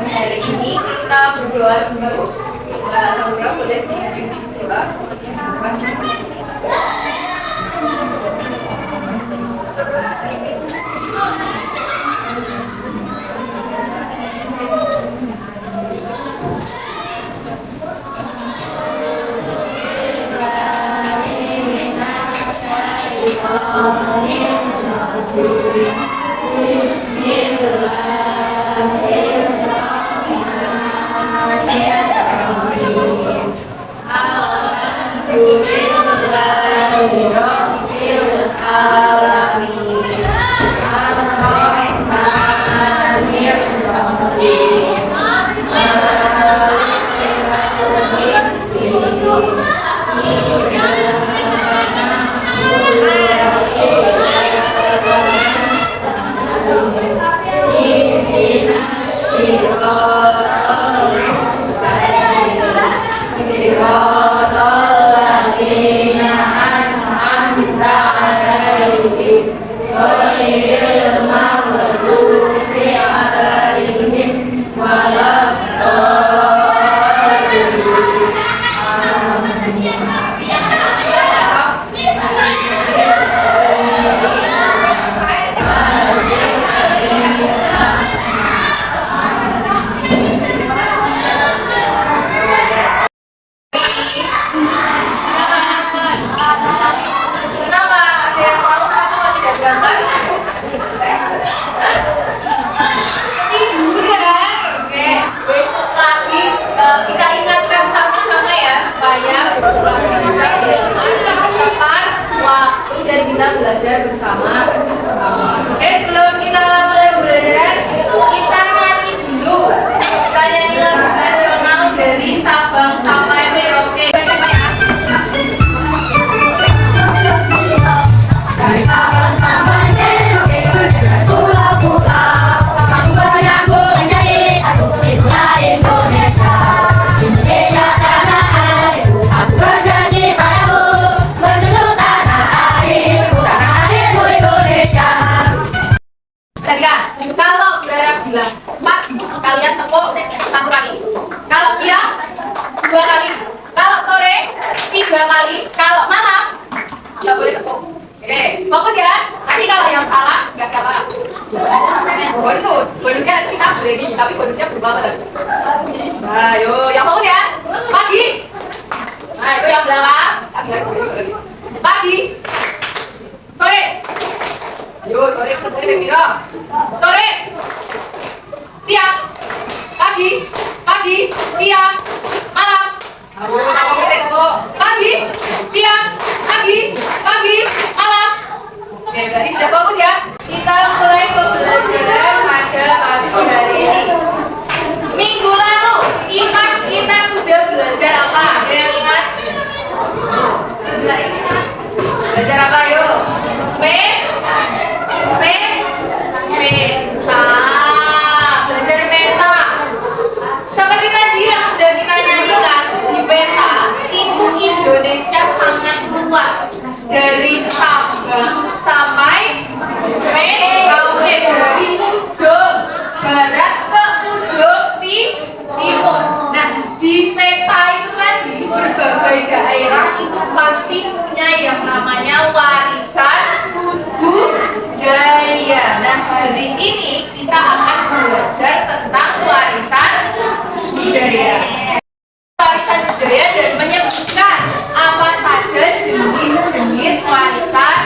hari ini kita berdoa dulu. Laura boleh berdoa. Belajar bersama. Oke, sebelum kita mulai pembelajaran, kita nyanyi dulu. Kita nyanyi lagu nasional dari Sabang sampai Merauke. Dari Sabang sampai Merauke, berjalan pulau-pulau. Satu bayang menjadi satu itulah Indonesia. Indonesia tanah airku, aku berjanji padamu menuju tanah airku. Kalau berharap bilang pagi, kalian tepuk satu kali. Kalau siang, dua kali. Kalau sore, tiga kali. Kalau malam, nggak boleh tepuk. Oke, fokus ya. Nanti kalau yang salah, nggak siapa. Bonusnya kita berani, tapi bonusnya berubah apa tadi? Ayo, yang fokus ya. Pagi. Nah, itu yang belakang. Pagi. Sore. Ayo, sore ketemu Mira. Sore. Siang. Pagi, siang, malam. Ayo, apa kita pagi, siang, pagi, malam. Oke, berarti sudah fokus ya. Kita mulai pembelajaran pada pagi hari ini. Minggu lalu, IPAS kita sudah belajar apa? Ada yang ingat? Enggak ingat. Belajar apa yuk? Peta. Belajar peta. Seperti tadi yang sudah kita nyanyikan, di peta itu Indonesia sangat luas. Dari Sabang sampai Merauke, dari ujung barat ke ujung timur. Nah, di peta itu tadi berbagai daerah itu pasti punya yang namanya warisan budaya. Nah, hari ini kita akan belajar tentang warisan budaya. Warisan budaya dan menyebutkan apa saja jenis-jenis warisan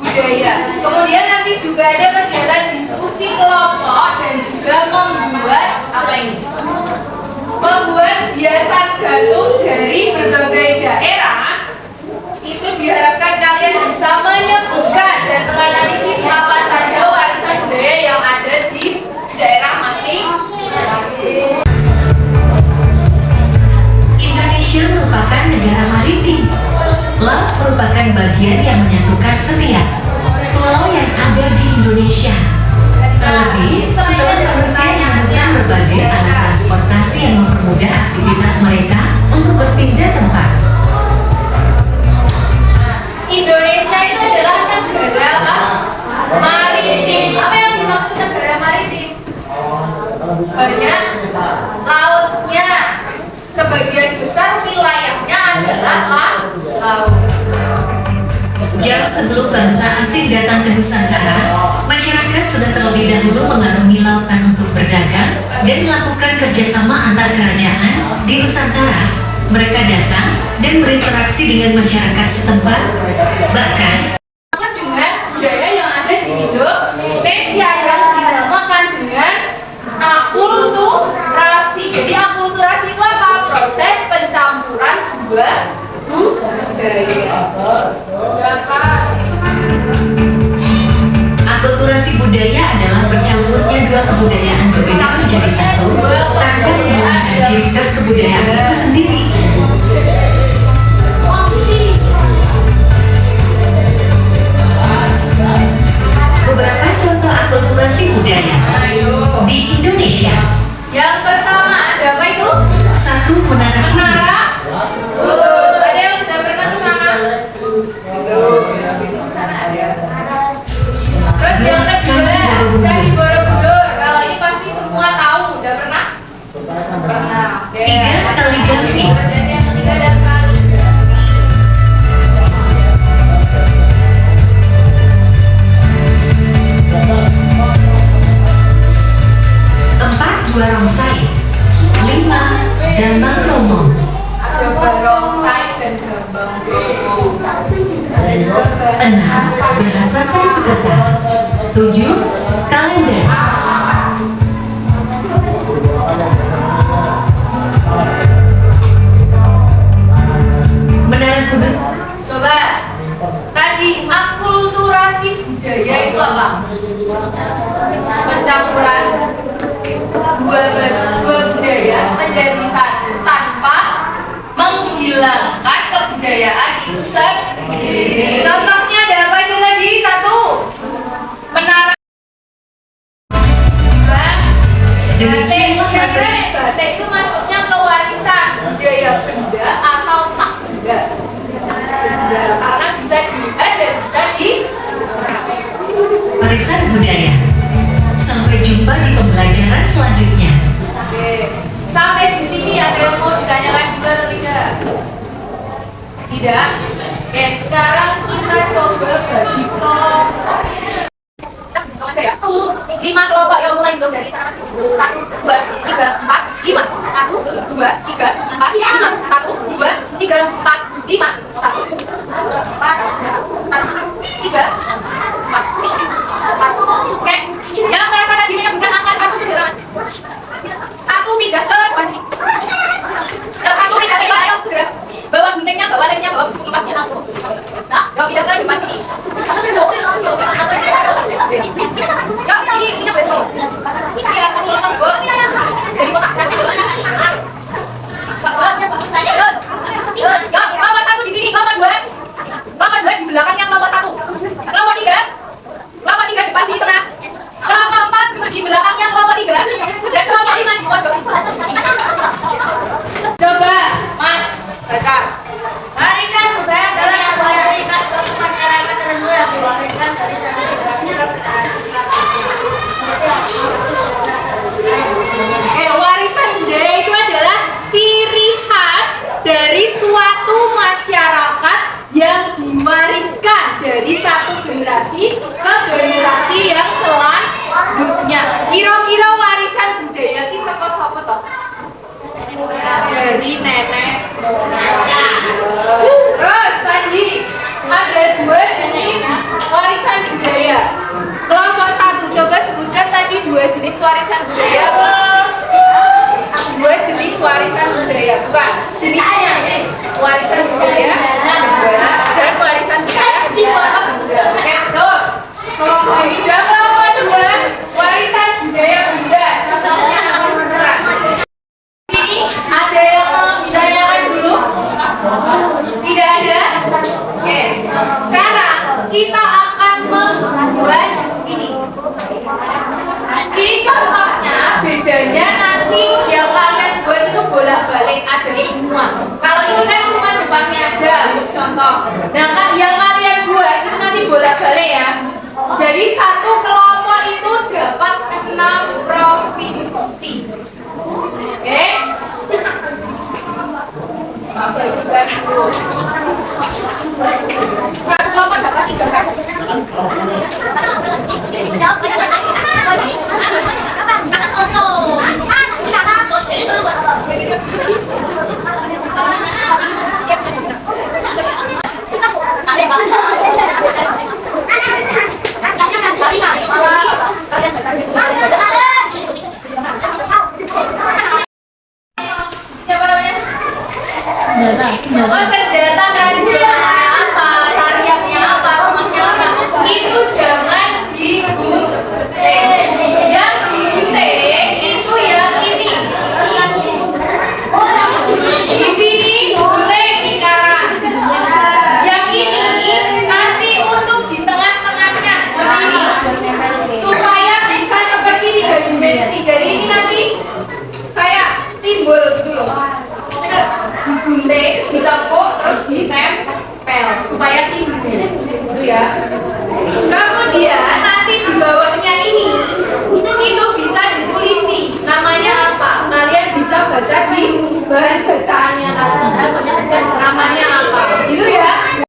budaya. Kemudian nanti juga ada kegiatan diskusi kelompok dan juga membuat apa ini? Membuat hiasan gantung dari berbagai daerah. Itu diharapkan kalian bisa menyebutkan dan menganalisis apa saja warisan budaya yang ada di daerah masing-masing. Indonesia merupakan negara maritim. Laut merupakan bagian yang menyatukan setiap pulau yang ada di Indonesia. Terlebih, setelah manusia menemukan berbagai alat transportasi yang mempermudah aktivitas mereka untuk berpindah tempat. Indonesia itu adalah negara apa? Maritim. Apa yang dimaksud negara maritim? banyak lautnya. Sebagian besar wilayahnya adalah laut. Jauh sebelum bangsa asing datang ke Nusantara, masyarakat sudah terlebih dahulu mengarungi lautan untuk berdagang dan melakukan kerjasama antar kerajaan di Nusantara. Mereka datang dan berinteraksi dengan masyarakat setempat, bahkan Dengan budaya yang ada di Indonesia yang dinamakan dengan akulturasi. Jadi akulturasi itu apa? Proses pencampuran dua budaya. akulturasi budaya adalah bercampurnya dua kebudayaan berbeda menjadi satu tanpa menghilangkan ciri khas kebudayaan itu sendiri. Beberapa contoh akulturasi budaya Ayo. di Indonesia. Yang pertama ada apa itu? Satu, menara kuda. Menara. Bagus. Ada yang sudah pernah ke sana? Besok ke sana ada. Terus yang kedua, Candi Borobudur. Kalau ini pasti semua tahu. Udah pernah? Pernah. Oke. Tiga, kaligrafi. Dan yang ketiga dan kali. Empat, barongsai. Lima, gambang kromong. Ada barongsai dan gambang kromong. Ada juga Enam, bahasa Sanskerta. Tujuh, kalender. Menara kuda. Coba. Tadi akulturasi budaya itu apa? Pencampuran dua budaya menjadi satu tanpa menghilangkan kebudayaan itu sendiri. Contohnya ada apa aja lagi? Satu, menara batik. Kira-kira nih, batik itu masuknya ke warisan budaya benda atau tak benda? Benda, karena bisa dilihat dan bisa di Warisan budaya. Sampai jumpa di pembelajaran selanjutnya. Oke. Sampai di sini ada yang mau ditanyakan juga atau tidak? Tidak? Oke, sekarang kita coba bagi kelompok. Kita hitung aja ya. 5 kelompok yang mulai hitung dari cara masing. 1, 2, 3, 4, 5. 1, 2, 3, 4, 5. 1, 2, 3, 4, 5. 1, 4, 3, 4, 1. Oke. Yang merasakan dirinya bukan angka 1 itu bilangan. 1 pindah ke depan sini. Yang 1 pindah ke depan, ayo segera. Bawa guntingnya, bawa lemnya, bawa kipasnya. Nah, yuk pindah ke depan sini. Yuk, ini betul. Ini ya, satu kotak, Bu. Jadi kotak satu. Yuk, kelompok 1 di sini, kelompok 2. Kelompok 2 di belakangnya kelompok 1. Kelompok 3. Kelompok 3 depan sini tengah. Kelompok 4 di belakangnya kelompok 3. Dan kelompok 5 di pojok sini. Coba, Mas, baca. Warisan budaya adalah sebuah ciri khas suatu masyarakat tertentu yang diwariskan dari satu generasi ke Warisan budaya itu adalah ciri khas dari suatu masyarakat yang diwariskan dari satu generasi ke generasi yang selanjutnya. Kira-kira warisan budaya itu sapa toh? Dari nenek moyang. Terus tadi ada 2 jenis warisan budaya. Kelompok 1, coba sebutkan tadi 2 jenis warisan budaya. 2 jenis warisan budaya, bukan jenisnya. Warisan budaya dan warisan budaya. Oke, betul. Kelompok 2, warisan budaya benda. Contohnya apa sebenarnya? Ini ada yang mau ditanyakan dulu? Tidak ada? Oke, sekarang kita akan membuat ini. Ini contohnya, bedanya nanti yang kalian buat itu bolak-balik ada semua. Kalau ini kan cuma depannya aja untuk contoh. Nah, yang kalian buat itu nanti bolak-balik ya. Jadi satu kelompok itu dapat 6 provinsi. gitu ya. Kemudian nanti di bawahnya ini itu bisa ditulisi namanya apa? Kalian bisa baca di bahan bacaannya tadi. Namanya apa? Gitu ya.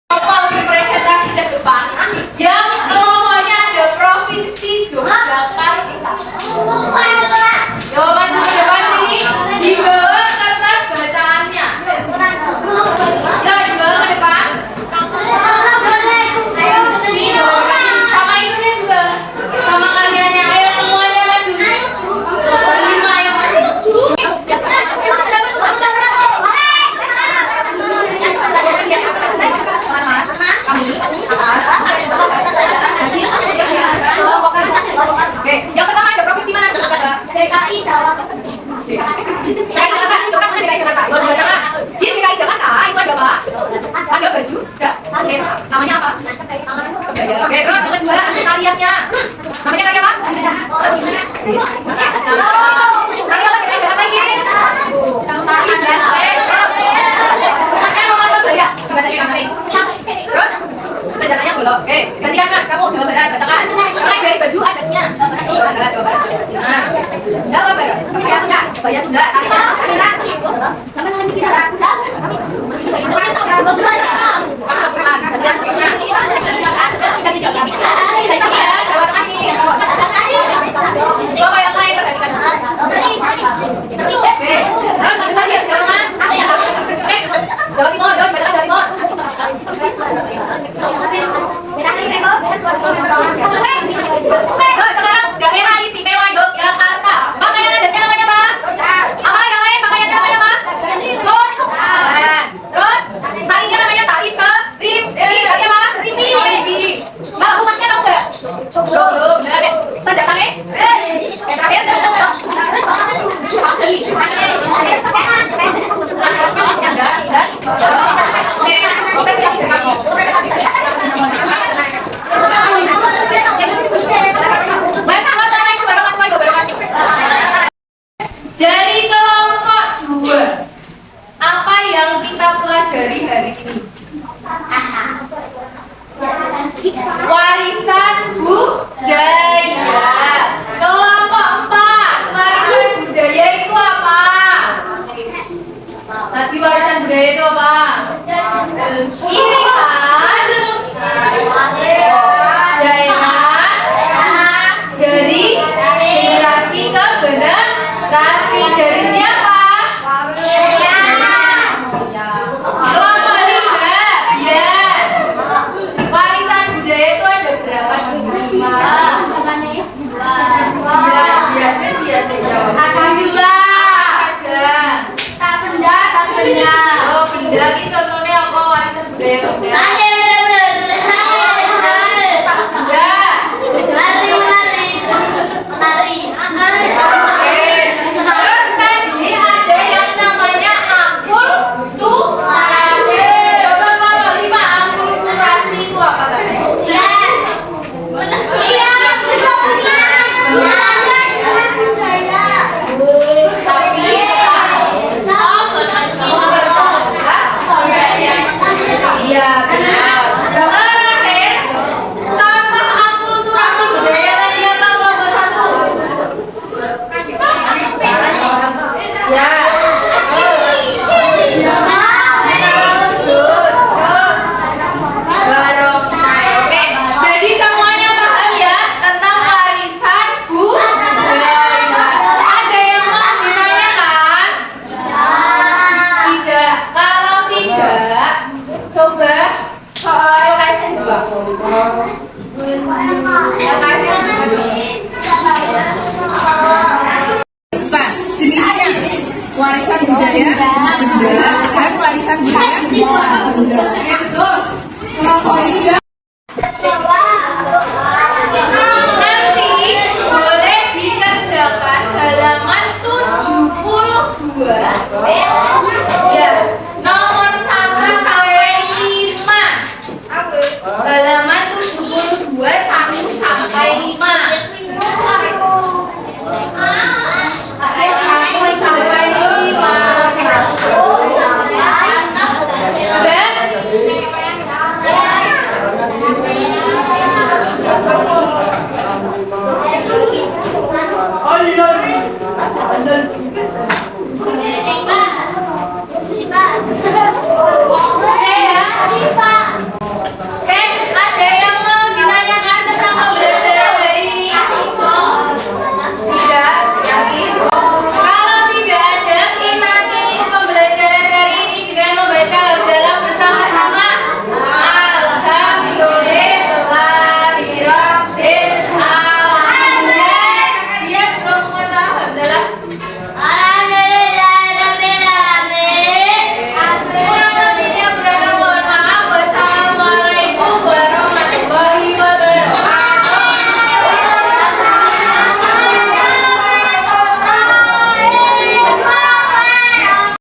Apa untuk presentasi ke depan yang logonya ada Provinsi Yogyakarta. Yo maju ke depan sini, di bawah kertas bacaannya. Yo di bawah ke depan. Sama itunya juga, sama karyanya. Ayo semuanya maju. Berlima yang maju. Oke, yang pertama ada provinsi mana? DKI Jawa. DKI Jakarta, coba DKI Jakarta. Lo dua sama. Di DKI Jakarta itu ada apa? Ada baju, ada kereta. Namanya apa? Kebaya. Oke, terus yang kedua ada tariannya. Namanya tari apa? Tari apa DKI Jakarta ini? Tari dan bukannya Romanto Gaya. Sebenarnya yang tadi. Terus senjatanya golok. Oke, gantian Mas, kamu Jawa Barat bacakan. Mulai dari baju adatnya. Adalah Jawa Barat. Nah, Jawa Barat. Kebaya Sunda. Tarinya. Sampai nanti kita Bapak yang lain perhatikan. Oke, terus lanjut lagi ya, Jawa Tengah. Jawa Timur, Jawa Timur, Jawa Timur. Sekarang daerah istimewa Yogyakarta. Pakaian adatnya namanya apa? Apa yang lain? Pakaiannya namanya apa? Sun. Terus tarinya namanya tari serim. Tari apa? Ribi. Mbak rumahnya tahu nggak? Belum, benar deh. Senjatanya? Yang terakhir? Asli. Dari kelompok 2, apa yang kita pelajari hari ini? Warisan budaya. Kelompok 4, warisan budaya itu apa? Tadi warisan budaya itu apa? Ciri khas daerah dari generasi ke generasi. Dari siapa? Kelompok 3, ya. Warisan budaya itu ada berapa jenis? Biar saya jawab. Ada 2 saja. Tak benda. Oh, benda ini contohnya apa? Warisan budaya benda. Tak benda. Terus tadi ada yang namanya akulturasi. Coba kalau 5 akulturasi itu apa tadi? Iya, benar. Terakhir, contoh akulturasi budaya tadi apa kelompok 1? Ya. Barongsai. Oke, jadi semuanya paham ya tentang warisan budaya. Ada yang mau ditanyakan? Tidak. Kalau tidak, coba soal LKS 2. LKS 2. Bukan, jenisnya. Warisan budaya dan warisan budaya benda. Ya betul. Nanti boleh dikerjakan halaman 72.